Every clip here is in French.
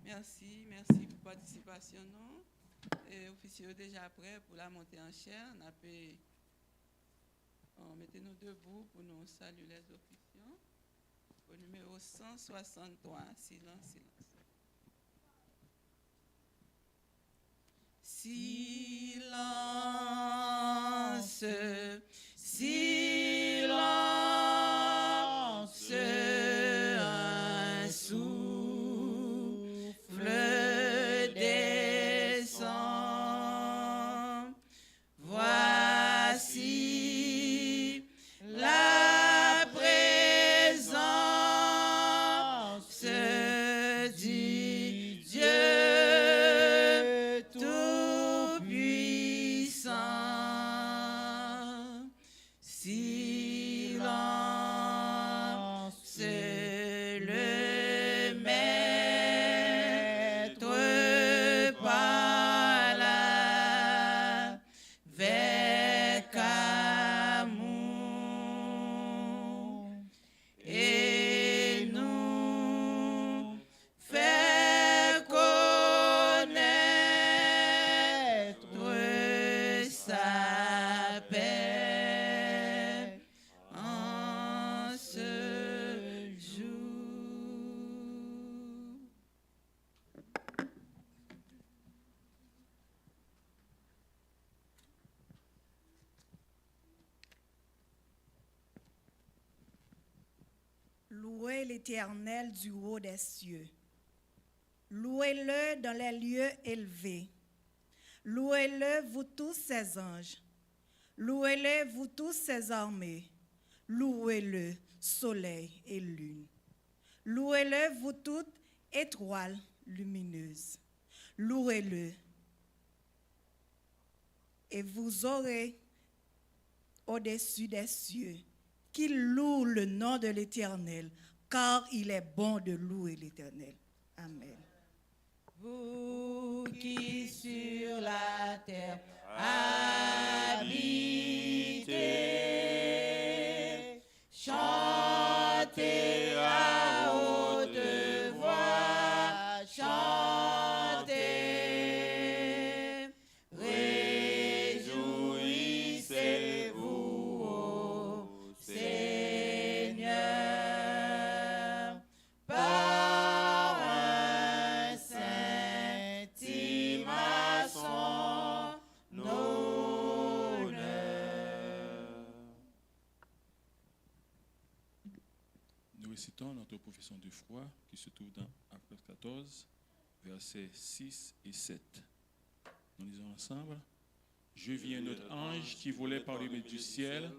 Merci pour la participation. Et officier déjà prêt pour la montée en chair. Mettez-nous debout pour nous saluer les officiers. Au numéro 163, silence. Silence, silence, un souffle descend. Voici la présence du Dieu Tout-Puissant. Silence, le Maître parle avec amour et nous fait connaître sa paix en ce jour. Louez l'Éternel du haut des cieux. Louez-le dans les lieux élevés. Louez-le, vous tous ses anges. Louez-le, vous tous ses armées. Louez-le, soleil et lune. Louez-le, vous toutes étoiles lumineuses. Louez-le. Et vous aurez au-dessus des cieux qu'il loue le nom de l'Éternel, car il est bon de louer l'Éternel. Amen. Vous qui sur la terre habitez, chantez à haute voix, chantez, réjouissez-vous au Seigneur par un saint hymne à son honneur. Nous récitons notre profession de foi qui se trouve dans Actes 14, versets 6 et 7. Nous lisons ensemble. Je vis un autre ange qui volait par le milieu du ciel,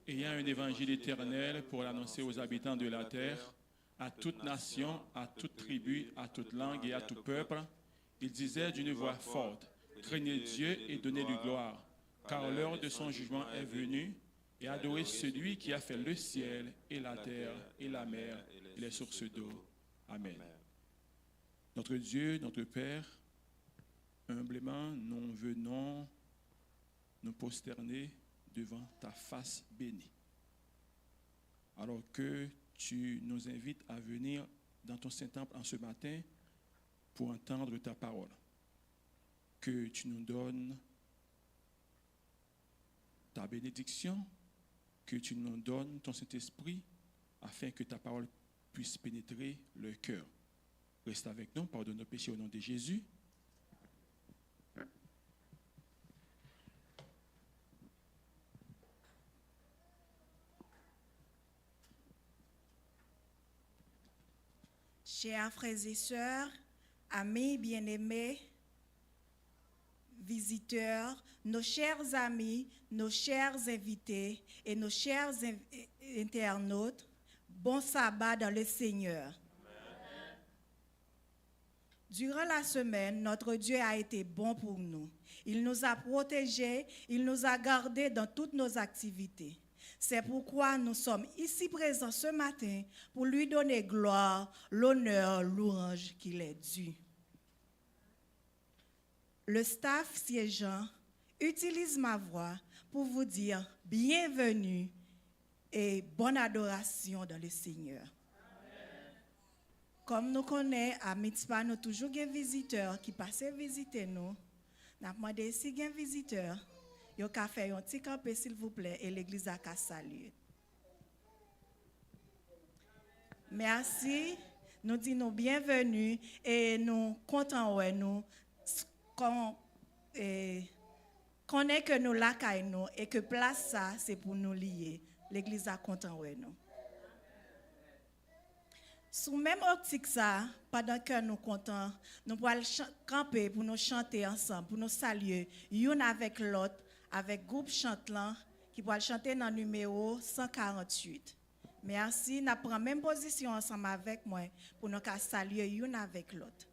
ayant un évangile éternel pour l'annoncer aux habitants de la terre, à toute nation, à toute tribu, à toute langue et à tout peuple. Il disait d'une voix forte, craignez Dieu et donnez-lui gloire, car l'heure de son jugement est venue, et adorez celui qui a fait le ciel et la terre et la mer et les sources d'eau. Amen. Notre Dieu, notre Père, humblement, nous venons nous prosterner devant ta face bénie. Alors que tu nous invites à venir dans ton Saint-Temple en ce matin pour entendre ta parole. Que tu nous donnes ta bénédiction, que tu nous donnes ton Saint-Esprit afin que ta parole puisse pénétrer le cœur. Reste avec nous, pardonne nos péchés au nom de Jésus. Chers frères et sœurs, amis bien-aimés, visiteurs, nos chers amis, nos chers invités et nos chers internautes, bon sabbat dans le Seigneur. Amen. Durant la semaine, notre Dieu a été bon pour nous. Il nous a protégés, il nous a gardés dans toutes nos activités. C'est pourquoi nous sommes ici présents ce matin pour lui donner gloire, l'honneur, louange qu'il est dû. Le staff siégeant utilise ma voix pour vous dire bienvenue et bonne adoration dans le Seigneur. Amen. Comme nous connaissons, à Mitzpah, nous avons toujours des visiteurs qui passent visiter nous. Nous avons demandé si il y a un visiteur, il y a fait un petit campé, s'il vous plaît, et l'église a qu'à saluer. Merci. Nous disons bienvenue et nous comptons ouais, nous connaît que nous la nous et que place ça c'est pour nous lier. L'église a content ouais nous. Sous même optique ça, pendant que nous comptons, nous pourrons camper pour nous chanter ensemble, pour nous saluer, une avec l'autre, avec groupe chantant qui pourra chanter dans le numéro 148. Merci, nous prenons même position ensemble avec moi pour nous saluer une avec l'autre.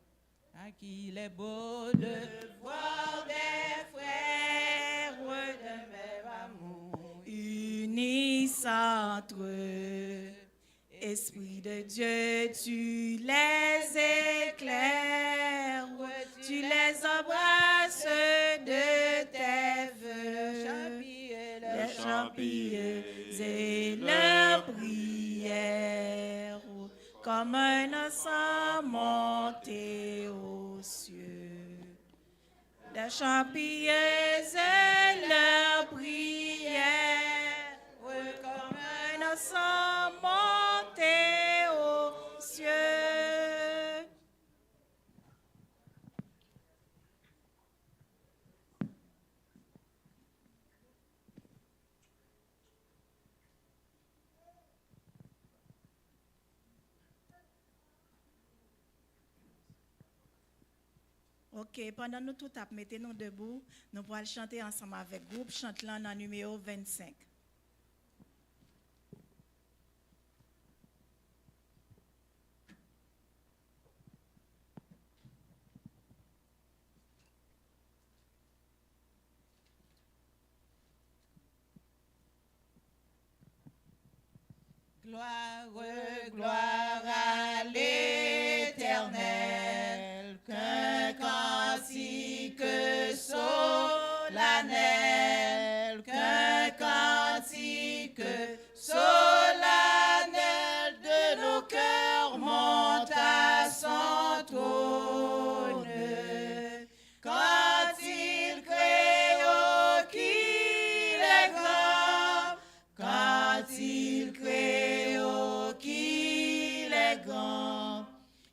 À qu'il est beau de voir des frères de même amour, Unis entre eux. Esprit de Dieu, tu les éclaires, tu les embrasses de tes vœux, les champillers et leurs prières, comme un encens monté aux cieux. Les champillers et leurs prières, comme un encens monté aux cieux. Ok, pendant nous tout à mettez-nous debout, nous pourrons chanter ensemble avec le groupe Chantelant dans le numéro 25. gloire, gloire à l'Éternel, qu'un cantique solennel, qu'un cantique solennel de nos cœurs monte à son trône. Quand il crée, oh, qu'il est grand, quand il crée, oh, qu'il est grand,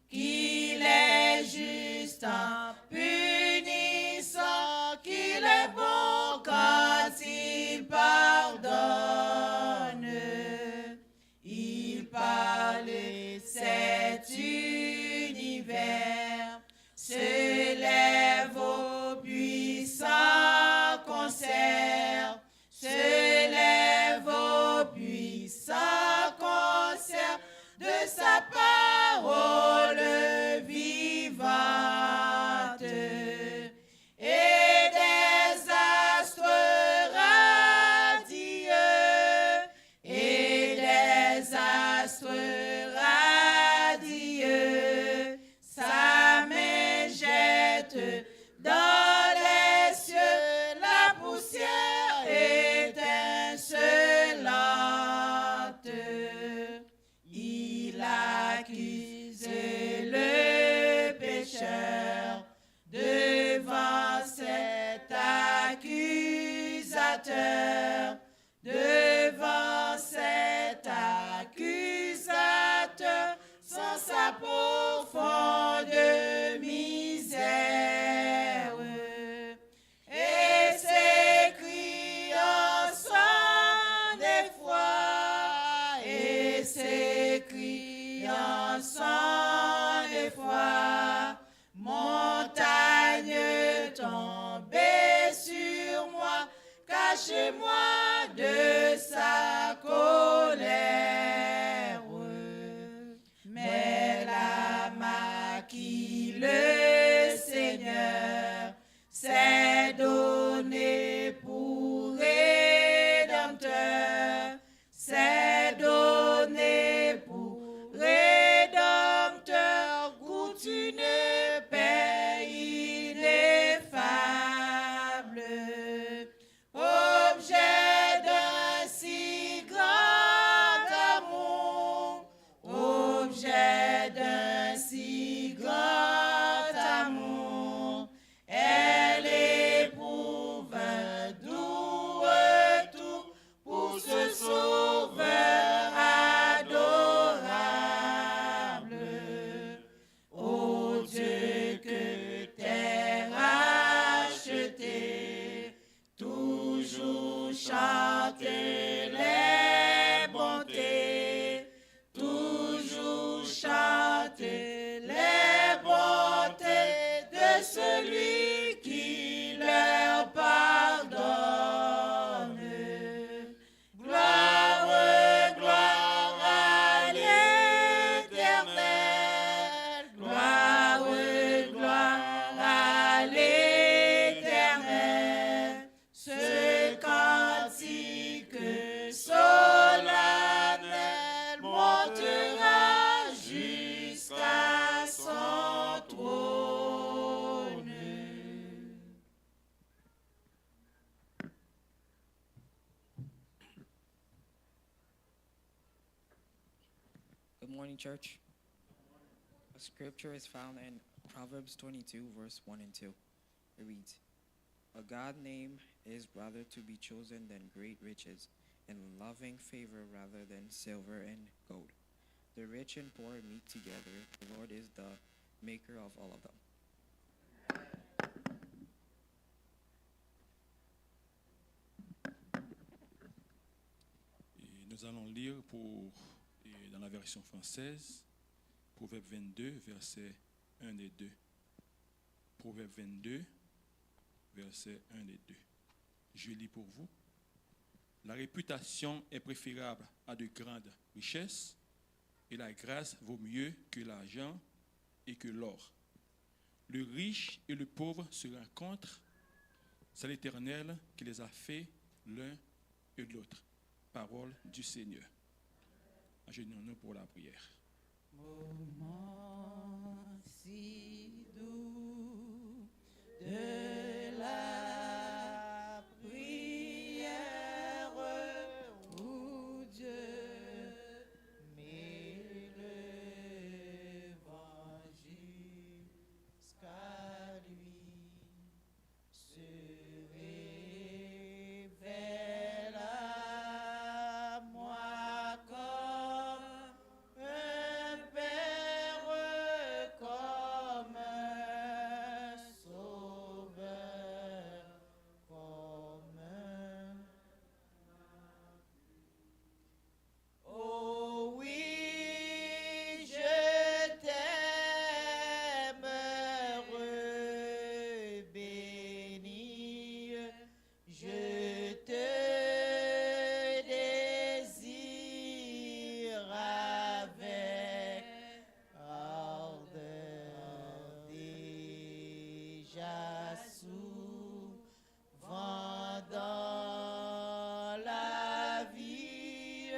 qu'il est juste en punissant, qu'il est bon quand il pardonne. Il parle cet univers, se lève au puissant concert, se lève au puissant concert de sa parole vivante. Et des astres radieux, et des astres radieux, sa main jette dans les cieux la poussière étincelante. Il accuse le pécheur devant cet accusateur, devant cet accusateur, sans sa profonde misère. Et ses cris en sang d'effroi, et ses cris en sang d'effroi, montagne tombée sur moi, cachez-moi de sa colère. Mais l'âme à qui le Seigneur s'est donné pour rédempteur, s'est donné pour rédempteur, goûte une paix ineffable, objet d'un chanter les bontés, toujours chanter les bontés de celui qui leur pardonne. Gloire, gloire à l'Éternel, gloire, gloire à l'Éternel. Ce cantique solennel montera jusqu'à son trône. Good morning, church. A scripture is found in Proverbs 22, verse 1 and 2. It reads, "A God name is rather to be chosen than great riches, and loving favor rather than silver and gold. The rich and poor meet together. The Lord is the maker of all of them." Et nous allons lire dans la version française, Proverbe 22, versets 1 et 2. Proverbe 22, versets 1 et 2. Je lis pour vous. La réputation est préférable à de grandes richesses, et la grâce vaut mieux que l'argent et que l'or. Le riche et le pauvre se rencontrent, c'est l'Éternel qui les a fait l'un et l'autre. Parole du Seigneur. Agenouillons-nous pour la prière. Moment si doux de la prière où Dieu met l'évangile jusqu'à lui, se révèle à moi comme un père, comme un sauveur, comme un... Oh oui, je t'aime, heureux, béni, je te désire avec ardeur, déjà souvent dans la vie,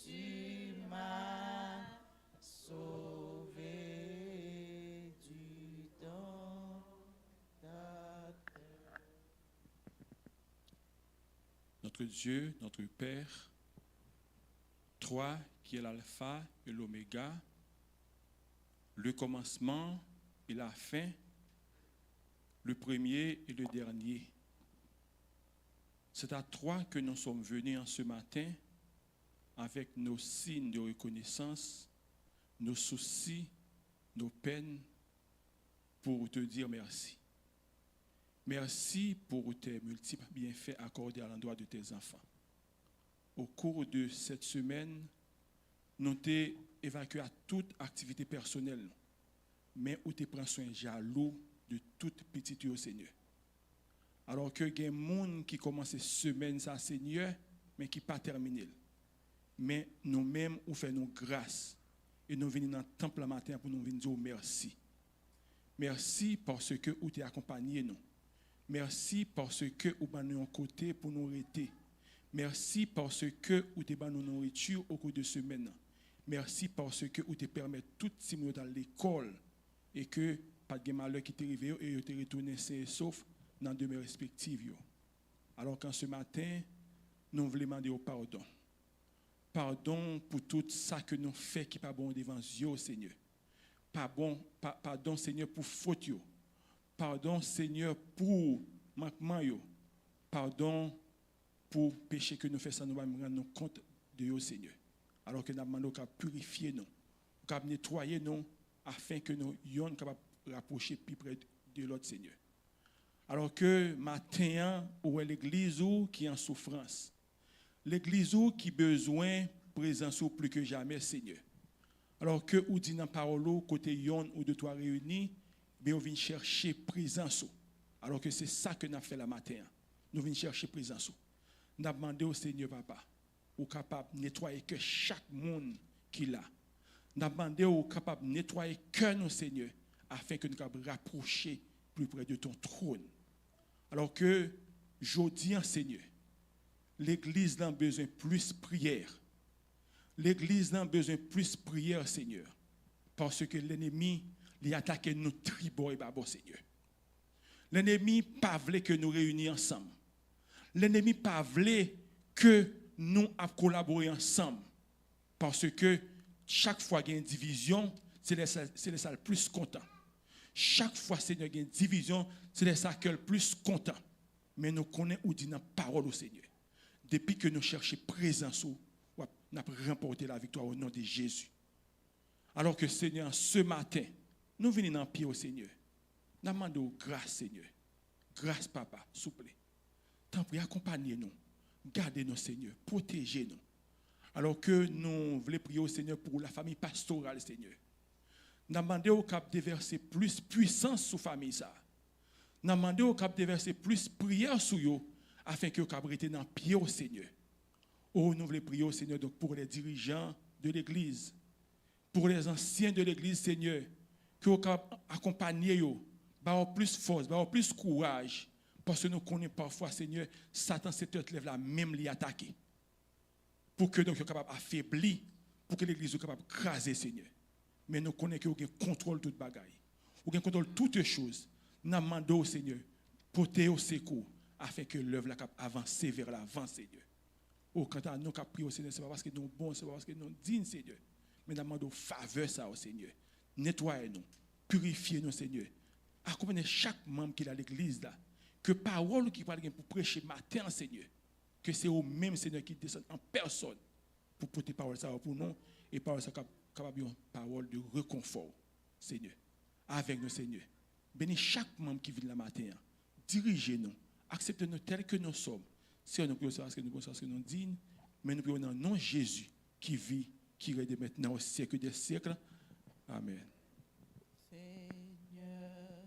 tu m'as sauvé du temps d'attente. Notre Dieu, notre Père, toi qui es l'alpha et l'oméga, le commencement et la fin, le premier et le dernier. C'est à toi que nous sommes venus en ce matin avec nos signes de reconnaissance, nos soucis, nos peines, pour te dire merci. Merci pour tes multiples bienfaits accordés à l'endroit de tes enfants. Au cours de cette semaine, nous t'avons évacué à toute activité personnelle, mais où tu prends soin jaloux de toute petite au Seigneur. Alors que il y a des gens qui commencent cette semaine, ça, Seigneur, mais qui pas terminé. Mais nous-mêmes, nous faisons grâce. Et nous venons dans le temple le matin pour nous venir dire merci. Merci parce que vous t'es accompagné nous. Merci parce que vous avez un côté pour nous arrêter. Merci parce que vous avez donné nos nourriture au cours de semaine. Merci parce que vous te permet tout si nous à l'école et que pas de malheur qui t'est arrivé et vous te retourné sain et sauf dans demeure respective. Alors qu'en ce matin, nous voulons demander au pardon. Pardon pour tout ça que nous faisons qui n'est pas bon devant Dieu, Seigneur. Pardon, Seigneur, pour faute. Pardon, Seigneur, pour manquement. Pardon pour péché que nous faisons, nous allons rendre compte de vous, Seigneur. Alors que nous demandons qu'à purifier nous, qu'à nettoyer nous, afin que nous soyons capables de rapprocher plus près de l'autre, Seigneur. Alors que matin, où est l'église qui est en souffrance, l'église ou qui besoin présence ou plus que jamais, Seigneur. Alors que ou dit dans parole ou côté yon ou de toi réunis, bien on vient chercher présence ou. Alors que c'est ça que nous avons fait la matin. Nous venons chercher présence ou. Nous avons demandé au Seigneur Papa, ou capable de nettoyer que chaque monde qui l'a. Nous avons demandé au capable de nettoyer que nous, Seigneur, afin que nous puissions rapprocher plus près de ton trône. Alors que, je dis, Seigneur, l'église a besoin de plus de prière. L'église a besoin de plus de prière, Seigneur. Parce que l'ennemi, il attaque nos tribus et babos, Seigneur. L'ennemi pas voulu que nous réunissions ensemble. L'ennemi pas voulu que nous collaborer ensemble. Parce que chaque fois qu'il y a une division, c'est les salles plus contents. Chaque fois, Seigneur, qu'il y a une division, c'est les salles le plus contents. Mais nous connaissons ou dit dans la parole au Seigneur. Depuis que nous cherchons présence, nous avons remporté la victoire au nom de Jésus. Alors que, Seigneur, ce matin, nous venons dans le pied au Seigneur. Nous demandons grâce, Seigneur. Grâce, Papa, s'il vous plaît. Tant pis, accompagnez-nous. Gardez-nous, Seigneur. Protégez-nous. Alors que nous voulons prier au Seigneur pour la famille pastorale, Seigneur. Nous demandons au cap de verser plus puissance sur la famille. Nous demandons au cap de verser plus prière sur eux, afin que vous puissiez dans le pied au Seigneur. Oh, nous voulons prier au Seigneur donc pour les dirigeants de l'Église, pour les anciens de l'Église, Seigneur, que vous accompagnez eux, plus force, plus courage, parce que nous connaissons parfois, Seigneur, Satan s'est lève la même l'y attaquer. Pour que nous soyons capables d'affaiblir, pour que l'Église soit capable de craser, Seigneur. Mais nous connaissons que vous contrôle toute bagaille. Vous contrôle toutes choses. Nous demandons au Seigneur, portez au secours, afin que l'œuvre avance vers l'avant, Seigneur. Oh, quand nous avons prié au Seigneur, ce n'est pas parce que nous sommes bons, ce n'est pas parce que nous sommes dignes, Seigneur. Mais nous demandons faveur ça au Seigneur. Nettoyez-nous, purifiez-nous, Seigneur. Accompagnez chaque membre qui est à l'église là. Que parole qui parle pour prêcher matin, Seigneur. Que c'est au même Seigneur qui descend en personne pour porter parole ça pour nous et parole ça capable une parole de réconfort, Seigneur. Avec nous, Seigneur. Bénis chaque membre qui vient le matin. Dirigez-nous. Acceptez-nous tels que nous sommes. Si nous prions parce que nous pensons que nous sommes dignes, mais nous prions dans le nom de Jésus qui vit, qui règne maintenant au siècle des siècles. Amen. Seigneur,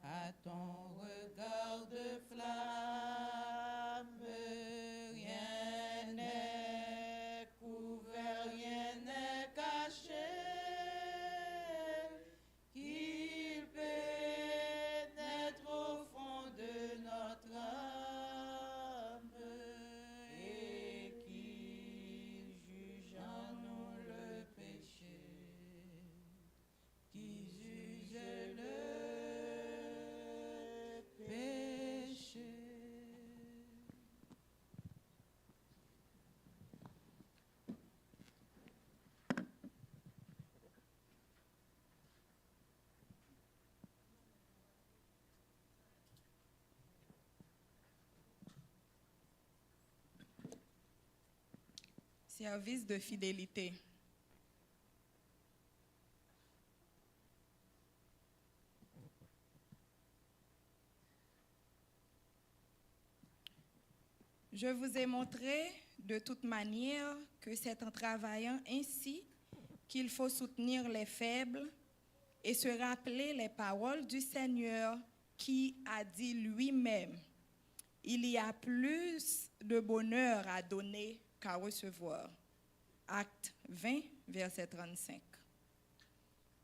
à ton regard de flamme, rien n'est couvert, rien n'est caché, qu'il pénètre au fond de notre âme et qu'il juge en nous le péché, qui juge le péché. Service de fidélité. Je vous ai montré de toute manière que c'est en travaillant ainsi qu'il faut soutenir les faibles et se rappeler les paroles du Seigneur qui a dit lui-même, « Il y a plus de bonheur à donner qu'à recevoir. » Acte 20, verset 35.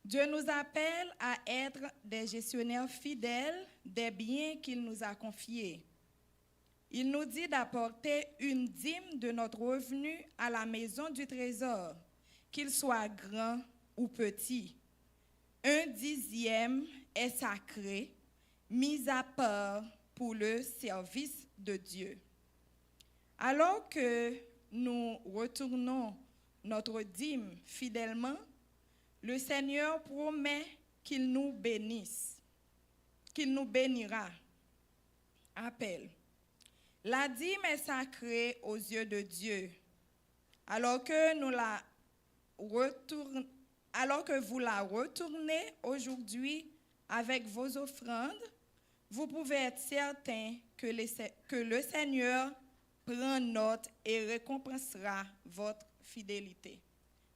Dieu nous appelle à être des gestionnaires fidèles des biens qu'il nous a confiés. Il nous dit d'apporter une dîme de notre revenu à la maison du trésor, qu'il soit grand ou petit. 1/10 est sacré, mis à part pour le service de Dieu. Alors que nous retournons notre dîme fidèlement, le Seigneur promet qu'il nous bénisse, qu'il nous bénira. Appel. La dîme est sacrée aux yeux de Dieu. Alors que vous la retournez aujourd'hui avec vos offrandes, vous pouvez être certain que le Seigneur prend note et récompensera votre fidélité.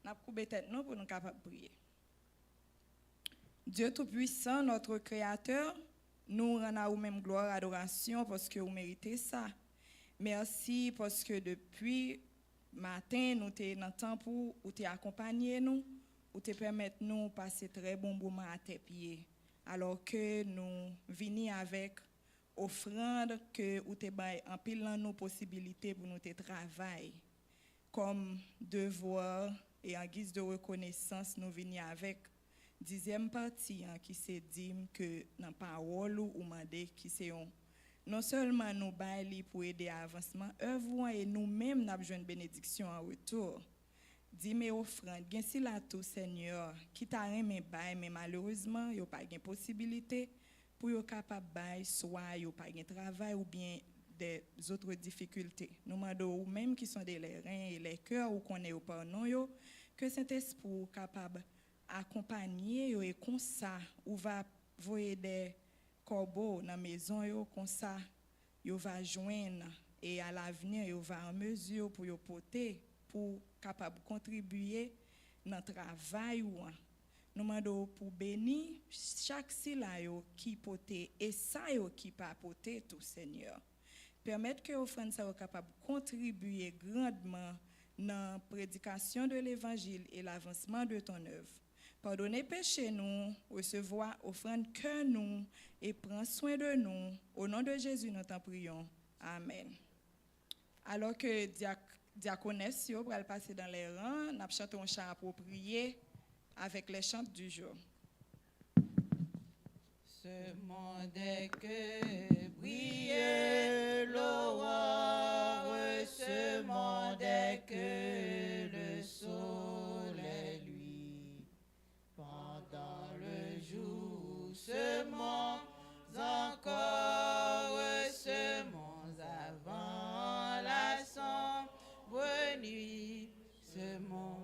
N'a coupé tête nous pour nous capables de prier. Dieu Tout-Puissant, notre Créateur, nous rendons à vous-même gloire et adoration parce que vous méritez ça. Merci parce que depuis matin, nous sommes dans le temps pour vous accompagner nous, ou te permettre nous passer très bon moment à tes pieds. Alors que nous venons avec offrande que vous te bail en pilant nos possibilités pour nous te travailler comme devoir et en guise de reconnaissance nous venons avec 10e partie qui se dit que dans parole ou mandé qui c'est non seulement nous bail pour aider à avancement œuvre et nous-mêmes n'a besoin de bénédiction en retour. Dis mes offrandes, gen si la tout Seigneur qui t'a remis bail mais malheureusement yo pas gen possibilité pour yo capable bail soit yo pas gen travail ou bien des autres difficultés. Nous demandons ou même qui sont des reins et les cœurs ou connaît ou par non yo que Saint-Esprit capable accompagner yo et comme ça ou va voyer des corbeaux dans la maison yo comme ça yo va joindre et à l'avenir yo va en mesure pour yo porter pour capable contribuer dans le travail ou nous demandons pour bénir chaque silayo qui porter et ça yo qui pas porter tout Seigneur. Permettre que offrande ça capable contribuer grandement dans la prédication de l'évangile et l'avancement de ton œuvre. Pardonnez péché nous, recevoir offrande que nous et prends soin de nous. Au nom de Jésus, nous t'en prions. Amen. Alors que diaconesse yo va passer dans les rangs, n'a chanté un chant approprié avec les chants du jour. Ce monde est que brille l'aurore, ce monde est que le soleil lui. Pendant le jour, semons encore, semons avant la sombre nuit, semons.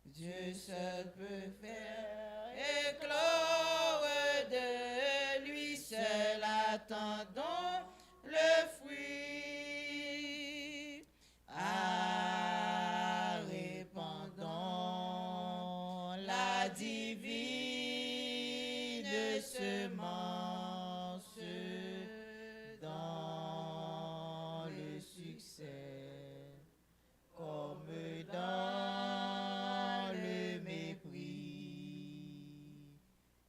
Dieu seul peut faire éclore de lui seul attendons le fruit. Ah, répandons la divine semence dans le succès comme dans le mépris.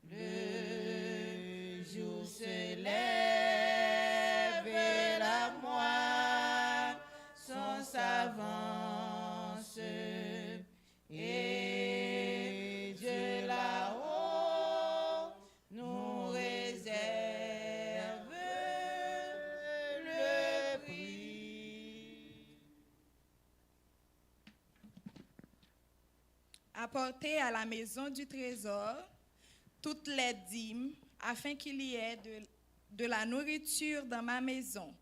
Le jour se lève et la moisson s'avance et Dieu là-haut nous réserve le prix. Apportez à la maison du trésor toutes les dîmes afin qu'il y ait de la nourriture dans ma maison.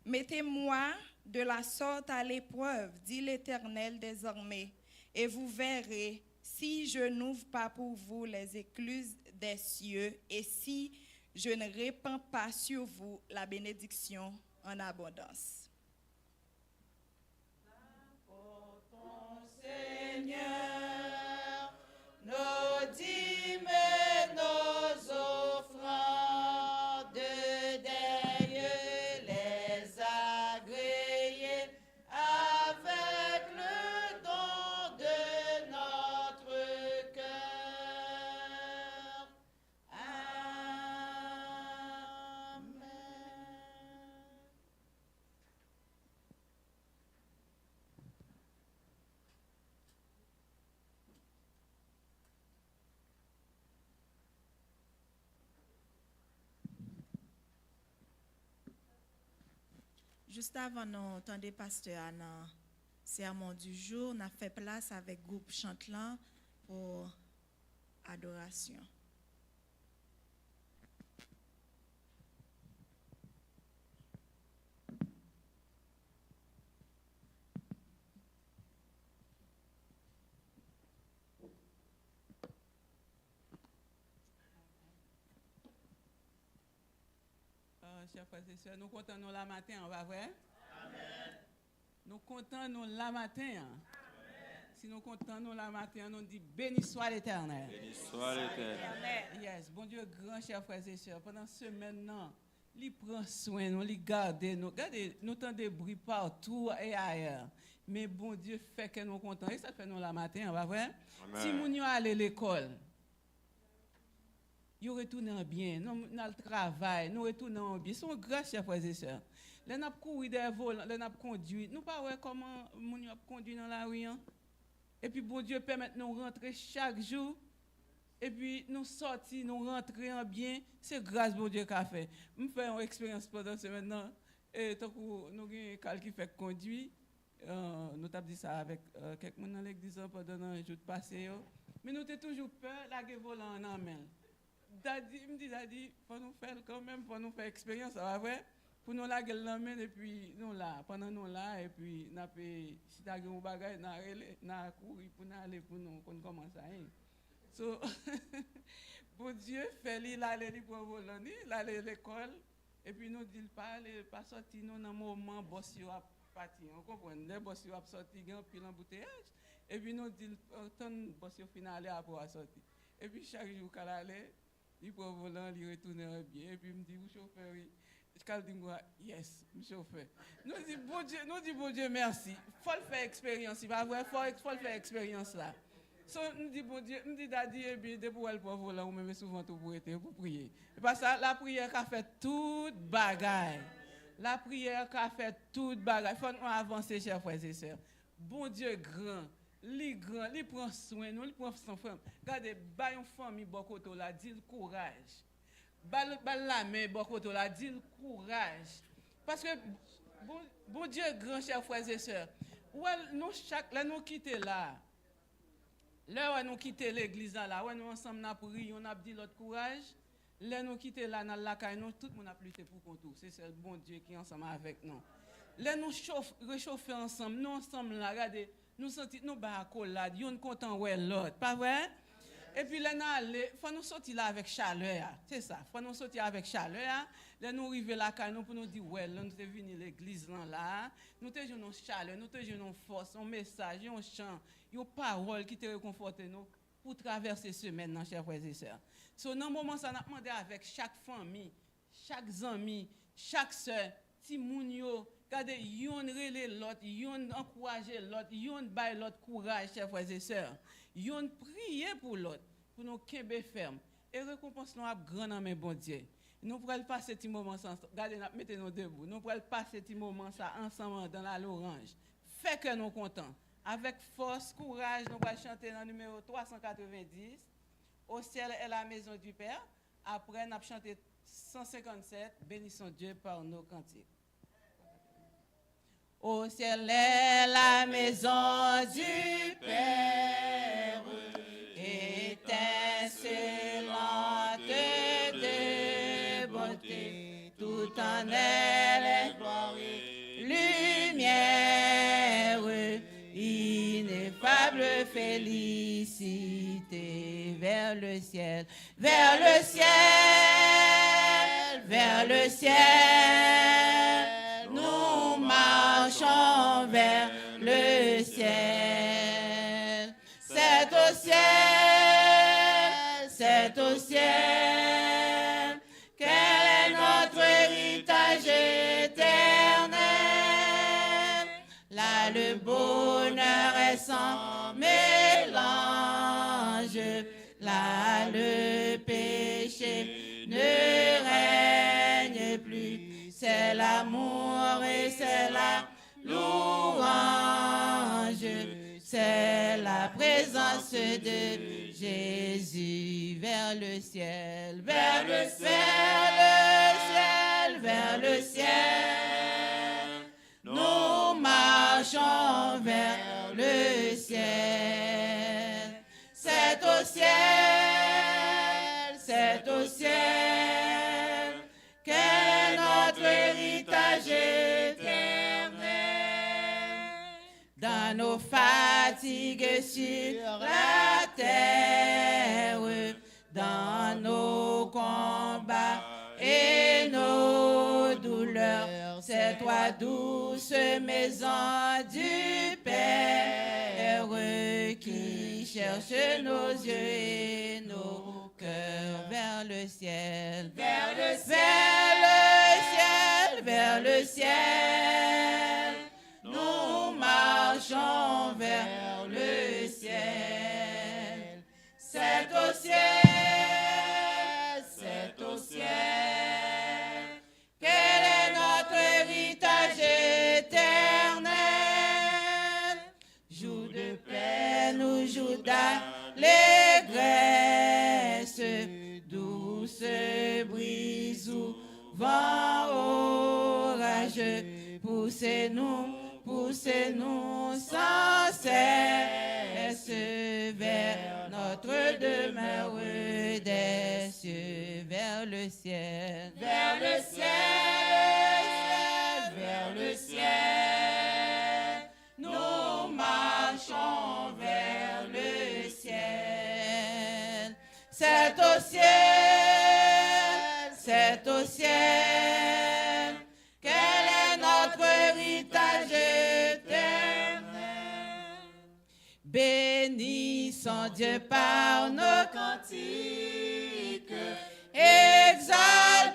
Mettez-moi de la sorte à l'épreuve, dit l'Éternel désormais, et vous verrez si je n'ouvre pas pour vous les écluses des cieux et si je ne répands pas sur vous la bénédiction en abondance. Apportons, Seigneur, nos dîmes, nos offrandes, daigne les agréer avec le don de notre cœur. Amen. Juste avant nous entendre pasteur dans sermon du jour, on a fait place avec groupe Chantelan pour adoration. Chers frères et sœurs, nous comptons nous la matin, on va vrai? contents nous la matin. Si nous contents nous la matin, nous dit béni soit l'Éternel. Béni soit l'Éternel. Yes, bon Dieu grand, chers frères et sœurs, pendant ce semaine, il prend soin, nous, il garde nous. Regardez, nous entendons des bruits partout et ailleurs. Mais bon Dieu fait que nous contents. Et ça fait nous la matin, pas vrai? Si nous allons à l'école, nous retournons bien, nous allons au travail, nous retournons bien. C'est grâce, chers frères et sœurs. Là, nous avons couru des volants, là, nous avons conduit. Nous ne savons pas comment nous avons conduit dans la rue. Et puis, bon Dieu permet de nous rentrer chaque jour. Et puis, nous sortir, nous rentrer en bien. C'est grâce, bon Dieu, qu'a fait. Nous faisons une expérience pendant ce maintenant. Et tant que nous avons quelqu'un qui fait conduire, nous avons dit ça avec quelqu'un dans l'église pendant un jour passé. Mais nous avons toujours peur, la volant en main. Daddy, me dit, Daddy, il faut nous faire quand même, faut nous faire expérience, ça va vrai? Pour nous la gueule main et puis nous là, pendant nous là, et puis nous avons, si tu as un bagage, nous avons couru pour nous aller pour nous, qu'on commence à aller. So, bon Dieu, fait il aller pour voler, il aller à l'école, et puis nous dit pas sortir nous dans un moment, boss yo a parti, on comprend, les boss yo a sorti, il y a un pile embouteillage, et puis nous dit, tant boss yo final après sortir. Et puis chaque jour qu'elle allait, il prend volant, il retourne bien, et puis il me dit, vous chauffeur, je dis, yes, je chauffeur. Nous dit, bon Dieu, merci. Il faut le faire expérience, il va vrai, il faut le faire expérience là. So, nous dit, bon Dieu, nous dit, Daddy, et bien, depuis elle prend volant, ou même souvent tout pour être, pour prier. Et parce que la prière qui a fait toute bagaille. La prière qui a fait toute bagaille. Il faut nous avancer, chers frères et sœurs. Bon Dieu grand. Li prend soin, nous, li prend son frère. Regardez, ba yon famille bokoto la, dit courage. Ba la main bokoto la, dit courage. Parce que, bon Dieu grand, chers frères et sœurs, là, nous quitter là, nous quitter l'église là, nous ensemble, nous prions, on a dit l'autre courage. Là, nous quitter là, dans la caille, nous, tout le monde a lutté pour contour. C'est ce bon Dieu qui est ensemble avec nous. Là, nous réchauffer ensemble, nous ensemble là, regardez. Nous sentons nous accolades, nous sommes contents de l'autre, pas vrai? Et puis là, il faut nous sortir là avec chaleur, c'est ça. Il faut nous sortir avec chaleur. Là, nous arrivons là, nous pour nous dire, ouais, là, nous sommes venus à l'église là, nous avons une chaleur, nous avons une force, un message, un chant, une parole qui te réconforte nous pour traverser ce semaine, chers frères et sœurs. So, dans ce moment, ça nous demandé avec chaque famille, chaque ami, chaque soeur, petit mounio. Regardez, yon relé l'autre, yon encourager l'autre, yon bay l'autre courage, chers frères et sœurs. Yon prier pour l'autre, pour nous kembe ferme. Et récompense nous a grand dans mes bon Dieu. Nous pourrons passer ce moment ensemble. Regardez, mettez-nous debout. Nous pourrons passer ce moment ça ensemble dans la l'orange. Fait que nous contents. Avec force, courage, nous allons chanter dans le numéro 390. Au ciel est la maison du Père. Après, nous allons chanter 157. Bénissons Dieu par nos cantiques. Au ciel est la maison du Père, étincelante de bonté, tout en elle est gloire, lumière, ineffable félicité vers le ciel, vers le ciel, vers le ciel. Nous marchons vers le ciel. C'est au ciel, c'est au ciel. Quel est notre héritage éternel? Là, le bonheur est sans mélange. Là, le péché ne règne plus. C'est l'amour et c'est la louange, c'est la présence de Jésus vers le ciel, vers le ciel, vers le ciel. Nous marchons vers le ciel. C'est au ciel, c'est au ciel. Quel est notre héritage éternel? Dans nos fatigues sur la terre, dans nos combats et nos douleurs, c'est C'est toi, douce maison du Père, qui cherche nos yeux et nos cœurs vers le ciel, vers le ciel, vers le ciel. Nous marchons vers le ciel. C'est au ciel, c'est au ciel. Quel est notre héritage éternel? Jour de paix, nous jouons l'allégresse, douce brise ou vent orageux. Poussez-nous sans cesse vers notre demeure des cieux, vers le ciel, vers le ciel, vers le ciel. Nous marchons vers le ciel. C'est au ciel, c'est au ciel. Quel est notre héritage éternel? Bénissons Dieu par nos cantiques, exaltons-le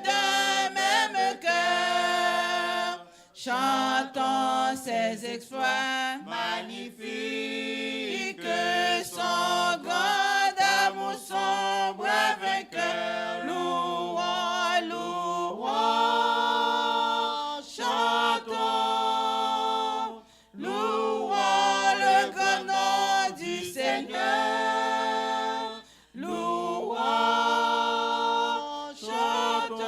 d'un même cœur, chantons ses exploits magnifiques, son grand amour, son bras vainqueur. Louons, louons, chantons, louons le grand nom du Seigneur. Louons, chantons,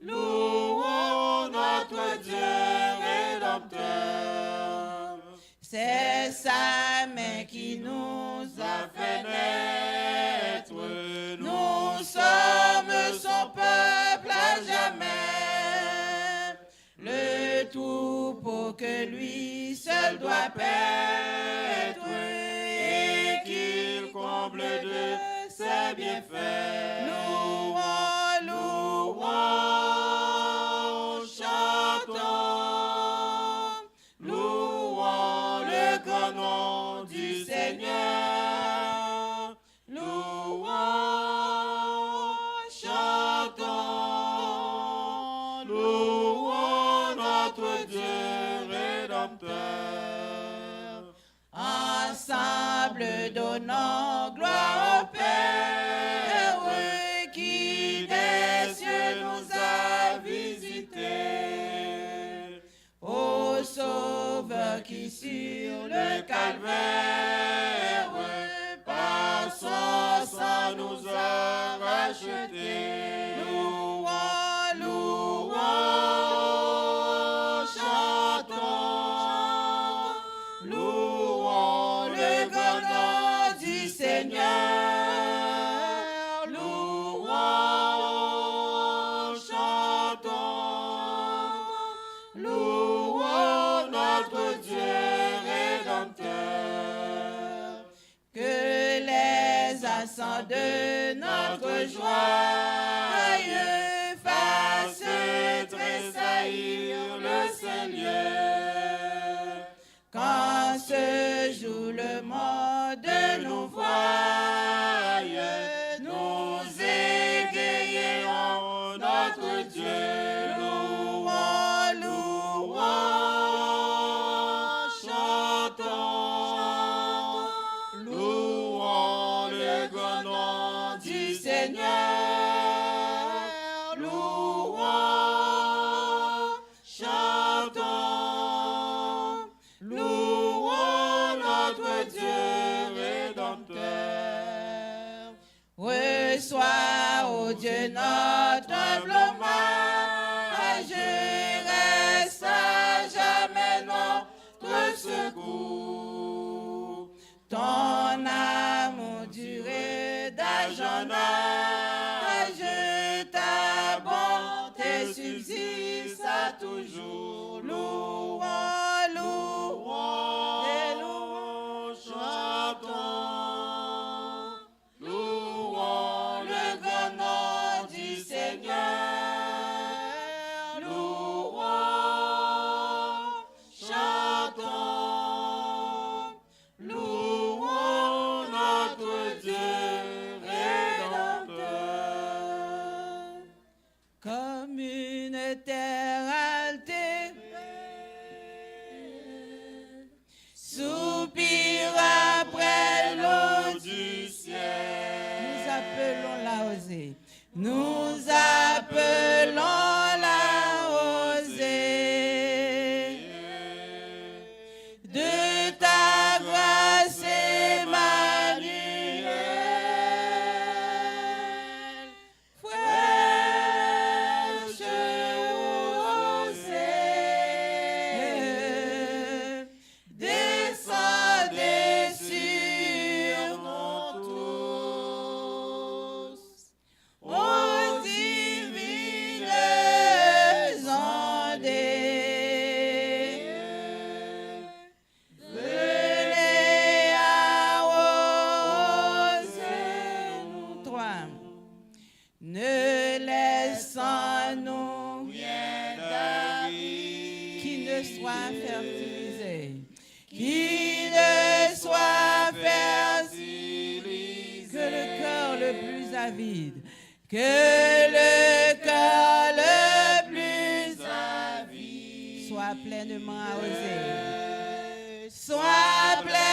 louons notre Dieu rédempteur. C'est sa main qui nous a fait naître. Nous sommes son peuple à jamais. Le tout pour que lui seul doit paître et qu'il comble de ses bienfaits. Louons, louons, chantons, louons le grand nom du Seigneur. Louons, chantons, louons notre Dieu rédempteur. Ensemble donnons gloire au Père qui des cieux nous a visités, au Sauveur qui sur le calvaire par son sang nous a rachetés. Louons, louons, chantons, louons le grand nom du Seigneur. Louons, chantons, louons notre Dieu rédempteur. Que les accents de notre joyeux fassent tressaillir le Seigneur. Quand se joue le monde nous voie, nous égayons notre Dieu. Louons, louons, chantons, louons le grand nom du Seigneur. Louons, chantons, louons notre Dieu rédempteur. Reçois, ô Dieu, notre humble hommage, reste à jamais notre secours. Ton amour duré d'âge en âge, ta bonté subsiste à toujours. Louons, louons, et louons, chantons, louons le grand nom du Seigneur. nous appelons la rosée de ta grâce, Emmanuel. Fraîche rosée, descendez sur nous tous. Ô divines ondées, venez arroser nous trois. Ne laissons-nous rien d'avis qui ne soit fertilisé, qui ne soit fertilisé que le cœur le plus avide, que le cœur le plus avide soit pleinement arrosé, soit pleinement